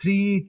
3,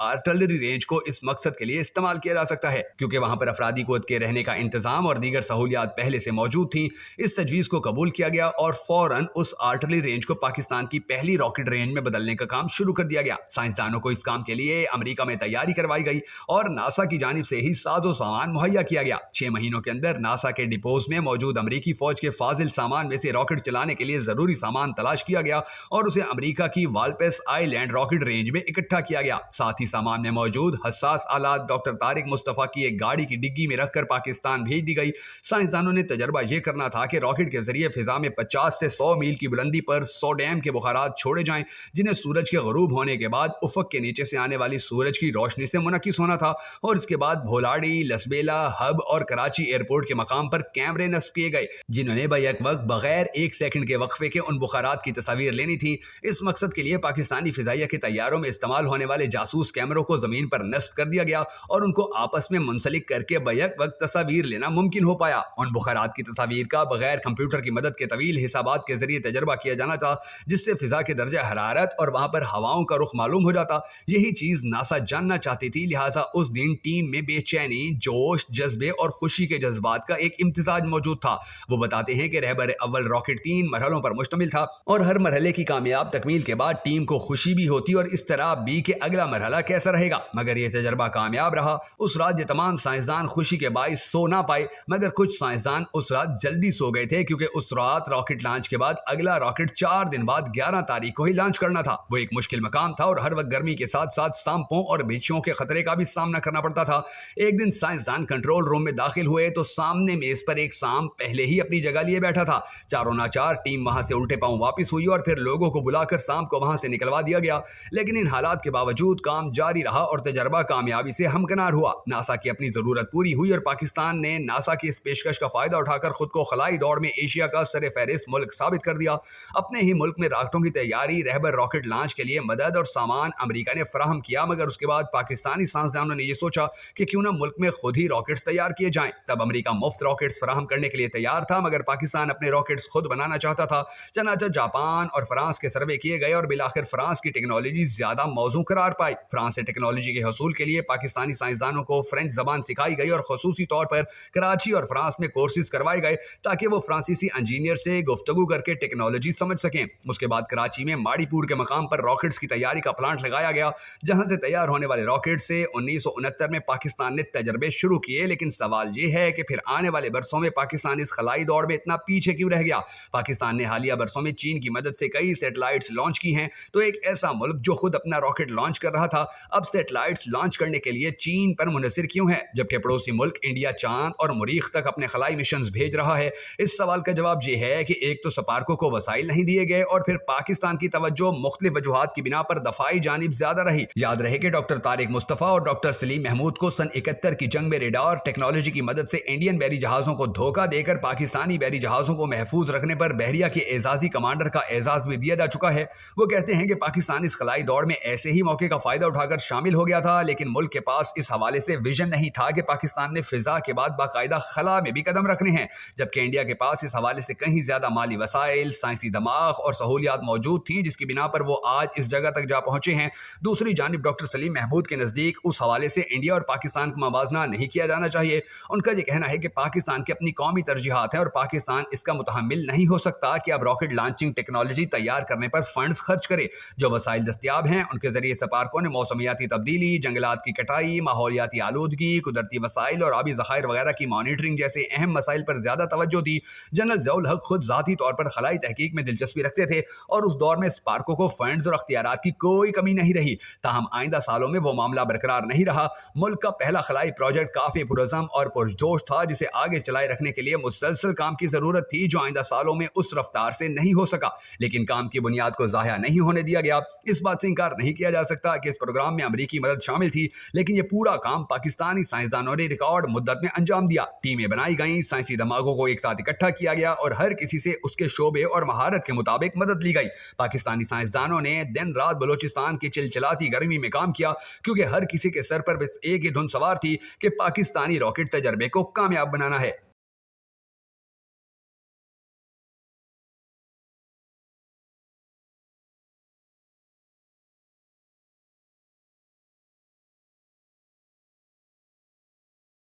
artillery range کو اس مقصد کے لیے استعمال کیا جا سکتا ہے۔ کیونکہ وہاں پر افرادی قوت کے رہنے کا انتظام اور دیگر سہولیات پہلے سے موجود تھیں، اس تجویز کو قبول کیا گیا اور فوراً اس آرٹلری رینج کو پاکستان کی پہلی راکٹ رینج میں بدلنے کا کام شروع کر دیا گیا۔ سائنسدانوں کو اس کام کے لیے امریکہ میں تیاری کروائی گئی اور ناسا کی جانب سے ہی ساز و سامان مہیا کیا گیا۔ 6 مہینوں کے اندر ناسا کے ڈپوز میں موجود امریکی فوج کے فاضل سامان میں سے راکٹ چلانے کے لیے ضروری سامان تلاش کیا گیا اور اسے امریکہ کی والپس آئی لینڈ راکٹ رینج میں اکٹھا کیا گیا۔ ساتھ ہی سامان میں موجود حساس آلات ڈاکٹر طارق مصطفیٰ کی ایک گاڑی کی ڈگی میں رکھ کر پاکستان بھیج دی گئی۔ سائنسدانوں نے تجربہ یہ کرنا تھا کہ راکٹ کے ذریعے فضا میں 50 سے 100 میل کی بلندی پر سوڈیم کے بخارات چھوڑے جائیں، جنہیں سورج کے غروب ہونے کے بعد افق کے نیچے سے آنے والی سورج کی روشنی سے منعکس ہونا تھا، اور اس کے بعد بھولاڑی، لسبیلا، ہب اور کراچی ایئرپورٹ کے مقام پر کیمرے نصب کیے گئے جنہوں نے بیک وقت بغیر 1 سیکنڈ کے وقفے کے ان بخارات کی تصاویر لینی تھی۔ اس مقصد کے لیے پاکستانی فضائیہ کے طیاروں میں استعمال ہونے والے جاسوس کیمروں کو زمین پر نصب کر دیا گیا اور ان کو آپس میں منسلک کر کے بیک وقت تصاویر لینا ممکن ہو پایا۔ ان بخارات کی تصاویر کا بغیر کمپیوٹر کی مدد کے طویل حسابات کے ذریعے تجربہ کیا جانا تھا، جس سے فضا کے درجہ حرارت اور وہاں پر ہواؤں کا رخ معلوم ہو جاتا۔ یہی چیز ناسا جاننا چاہتی تھی، لہٰذا اس دن ٹیم میں بے چینی، جوش، جذبے اور خوشی کے جذبات کا ایک امتزاج موجود تھا۔ وہ بتاتے ہیں کہ رہبر اول راکٹ 3 مرحلوں پر مشتمل تھا اور ہر مرحلے کی کامیاب تکمیل کے بعد ٹیم کو خوشی بھی ہوتی اور اضطراب بھی کہ اگلا مرحلہ کیسا رہے گا۔ مگر یہ تجربہ کامیاب رہا۔ اس رات یہ تمام سائنسدان خوشی کے باعث سو نہ پائے، مگر کچھ سائنسدان اس رات جلدی سو گئے تھے کیونکہ اس رات راکٹ لانچ کے بعد اگلا راکٹ 4 دن بعد 11 تاریخ کو ہی لانچ کرنا تھا۔ وہ ایک مشکل مقام تھا اور ہر وقت گرمی کے ساتھ ساتھ سانپوں اور بچھوؤں کے خطرے کا بھی سامنا کرنا پڑتا تھا۔ ایک دن سائنسدان کنٹرول روم میں داخل ہوئے تو سامنے میز پر ایک سانپ پہلے ہی اپنی جگہ لیے بیٹھا تھا۔ چاروں ناچار ٹیم وہاں سے الٹے پاؤں واپس ہوئی اور پھر لوگوں کو بلا کر سانپ کو وہاں سے نکلوا دیا گیا، لیکن ان حالات کے باوجود کام جاری رہا اور تجربہ کامیابی سے ہمکنار ہوا۔ ناسا کی اپنی ضرورت پوری ہوئی اور پاکستان نے ناسا کی اس پیشکش کا فائدہ اٹھا کر خود کو خلائی دوڑ میں ایشیا کا سر فہرست ملک ثابت کر دیا۔ اپنے ہی ملک میں راکٹوں کی تیاری، رہبر راکٹ لانچ کے لیے مدد اور سامان امریکہ نے فراہم کیا، مگر اس کے بعد پاکستانی سائنسدانوں نے یہ سوچا کہ کیوں نہ ملک میں خود ہی راکٹس تیار کیے جائیں۔ تب امریکہ مفت راکٹس فراہم کرنے کے لیے تیار تھا، مگر پاکستان اپنے راکٹس خود بنانا چاہتا تھا۔ چنانچہ جاپان اور فرانس کے سروے کیے گئے اور بالآخر فرانس کی ٹیکنالوجی زیادہ موزوں قرار پائی۔ فرانس سے ٹیکنالوجی کے حصول کے لیے پاکستانی سائنسدانوں کو فرینچ زبان سکھائی گئی اور خصوصی طور پر کراچی اور فرانس میں کورسز کروائے گئے تاکہ وہ فرانسیسی انجینئر سے گفتگو کر کے ٹیکنالوجی سمجھ سکیں۔ اس کے بعد کراچی میں ماڑی پور کے مقام پر راکٹس کی تیاری کا پلانٹ لگایا گیا، جہاں سے تیار ہونے والے راکٹ سے 1969 میں پاکستان نے تجربے شروع کیے۔ لیکن سوال یہ ہے کہ پھر آنے والے برسوں میں پاکستان اس خلائی دوڑ میں اتنا پیچھے کیوں رہ گیا؟ پاکستان نے حالیہ برسوں میں چین کی مدد سے کئی سیٹلائٹس لانچ کی ہیں، تو ایک ایسا ملک جو خود اپنا راکٹ لانچ کر رہا تھا اب سیٹلائٹس لانچ کرنے کے لیے چین پر منحصر کیوں ہے، جبکہ پڑوسی ملک انڈیا چاند اور مریخ تک اپنے خلائی مشنز بھیج رہا ہے؟ اس سوال کا جواب یہ ہے کہ ایک تو سپارکو کو وسائل نہیں دیے گئے اور پھر پاکستان کی توجہ مختلف وجوہات کی بنا پر دفاعی جانب زیادہ رہی۔ یاد رہے کہ ڈاکٹر طارق مصطفیٰ اور ڈاکٹر سلیم محمود کو سن 71 کی جنگ میں ریڈار ٹیکنالوجی کی مدد سے انڈین بحری جہازوں کو دھوکہ دے کر پاکستانی بحری جہازوں کو محفوظ رکھنے پر بحریہ کے اعزازی کمانڈر کا اعزاز بھی دیا جا چکا ہے۔ وہ کہتے ہیں کہ پاکستان اس خلائی دوڑ میں ایسے ہی موقع کا فائدہ اٹھا کر شامل ہو گیا تھا، لیکن ملک کے پاس اس حوالے سے ویژن نہیں تھا کہ پاکستان نے فضا کے بعد باقاعدہ خلا میں بھی قدم رکھنے ہیں، جبکہ انڈیا کے پاس اس حوالے سے کہیں زیادہ مالی وسائل، سائنسی دماغ اور سہولیات موجود تھیں، جس کی بنا پر وہ آج اس جگہ تک جا پہنچے ہیں۔ دوسری جانب ڈاکٹر سلیم محمود کے نزدیک اس حوالے سے انڈیا اور پاکستان کو موازنہ نہیں کیا جانا چاہیے۔ ان کا یہ کہنا ہے کہ پاکستان کی اپنی قومی ترجیحات ہیں اور پاکستان اس کا متحمل نہیں ہو سکتا کہ اب راکٹ لانچنگ ٹیکنالوجی تیار کرنے پر فنڈز خرچ کرے۔ جو وسائل دستیاب ہیں ان کے ذریعے سپارکوں نے موسمیاتی تبدیلی، جنگلات کی کٹائی، ماحولیاتی آلودگی، قدرتی وسائل اور آبی ذخائر وغیرہ کی مانیٹرنگ جیسے اہم مسائل پر زیادہ توجہ دی۔ جنرل ضیاء الحق خود ذاتی طور پر خلائی تحقیق میں دلچسپی رکھتے تھے اور اس دور میں سپارکو کو فنڈز اور اختیارات کی کوئی کمی نہیں رہی۔ تاہم آئندہ سالوں میں وہ معاملہ برقرار نہیں رہا۔ ملک کا پہلا خلائی پروجیکٹ کافی پرعزم اور پرجوش تھا، جسے آگے چلائے رکھنے کے لیے مسلسل کام کی ضرورت تھی، جو آئندہ سالوں میں اس رفتار سے نہیں ہو سکا۔ لیکن کام کی بنیاد کو ضائع نہیں ہونے دیا گیا۔ اس بات سے انکار نہیں کیا جا سکتا کہ اس پروگرام میں امریکی مدد شامل تھی، لیکن یہ پورا کام پاکستانی سائنسدانوں نے ریکارڈ مدت میں انجام دیا۔ ٹیمیں بنائی گئیں، سائنسی دماغوں کو ایک ساتھ اکٹھا کیا گیا اور ہر کسی سے اس کے شعبے اور مہارت کے مطابق مدد لی گئی۔ پاکستانی سائنسدانوں نے دن رات بلوچستان کی چلچلاتی گرمی میں کام کیا، کیونکہ ہر کسی کے سر پر بس ایک ہی دھن سوار تھی کہ پاکستانی راکٹ تجربے کو کامیاب بنانا ہے۔